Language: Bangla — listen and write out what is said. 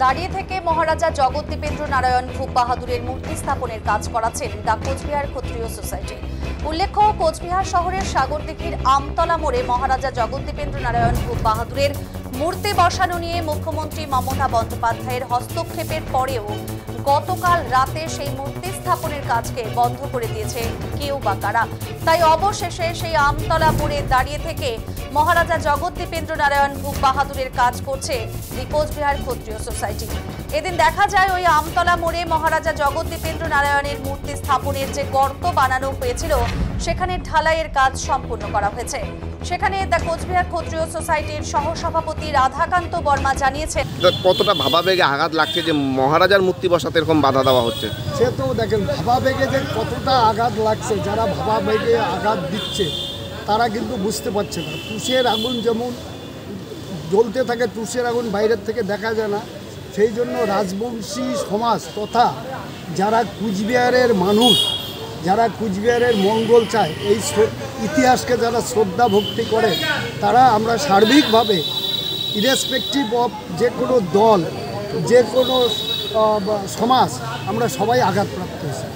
দাঁড়িয়ে থেকে মহারাজা জগদ্দীপেন্দ্র নারায়ণ ভূপ বাহাদুরের মূর্তি স্থাপনের কাজ করাচ্ছেন দ্য কোচবিহার ক্ষত্রিয় সোসাইটি। উল্লেখ্য, কোচবিহার শহরের সাগরদিঘির আমতলা মোড়ে মহারাজা জগদ্দীপেন্দ্র নারায়ণ ভূপ বাহাদুরের মূর্তি বসানো নিয়ে মুখ্যমন্ত্রী মমতা বন্দ্যোপাধ্যায়ের হস্তক্ষেপের পরেও গতকাল রাতে সেই মূর্তি স্থাপনের কাজকে বন্ধ করে দিয়েছে কেউ বা কারা। তাই অবশেষে সেই আমতলা মোড়ে দাঁড়িয়ে থেকে মহারাজা জগদ্দীপেন্দ্র নারায়ণ ভূপ বাহাদুরের কাজ করছে দি কোচবিহার ক্ষত্রিয় সোসাইটি। এদিন দেখা যায় ওই আমতলা মোড়ে মহারাজা জগদ্দীপেন্দ্র নারায়ণের মূর্তি স্থাপনের যে গর্ত বানানো হয়েছিল সেখানে ঢালাইয়ের কাজ সম্পূর্ণ করা হয়েছে। সেখানে দ্য কোচবিহার ক্ষত্রিয় সোসাইটির সহসভাপতি রাধাকান্ত বর্মা জানিয়েছেন, কতটা ভাবাবেগে আঘাত লাগছে যে মহারাজার মূর্তি বসাতে এরকম বাধা দেওয়া হচ্ছে। সে তো দেখেন ভাবাবেগে যে কতটা আঘাত লাগছে, যারা ভাবাবেগে আঘাত দিচ্ছে তারা কিন্তু বুঝতে পারছে না। তুষের আগুন যেমন জ্বলতে থাকে, তুষের আগুন বাইরের থেকে দেখা যায় না, সেই জন্য রাজবংশী সমাজ তথা যারা কুচবিহারের মানুষ, যারা কুচবিহারের মঙ্গল চায়, এই ইতিহাসকে যারা শ্রদ্ধা ভক্তি করে, তারা আমরা সার্বিকভাবে ইরেসপেক্টিভ অফ যে কোনো দল, যে কোনো সমাজ, আমরা সবাই আঘাতপ্রাপ্ত হয়েছি।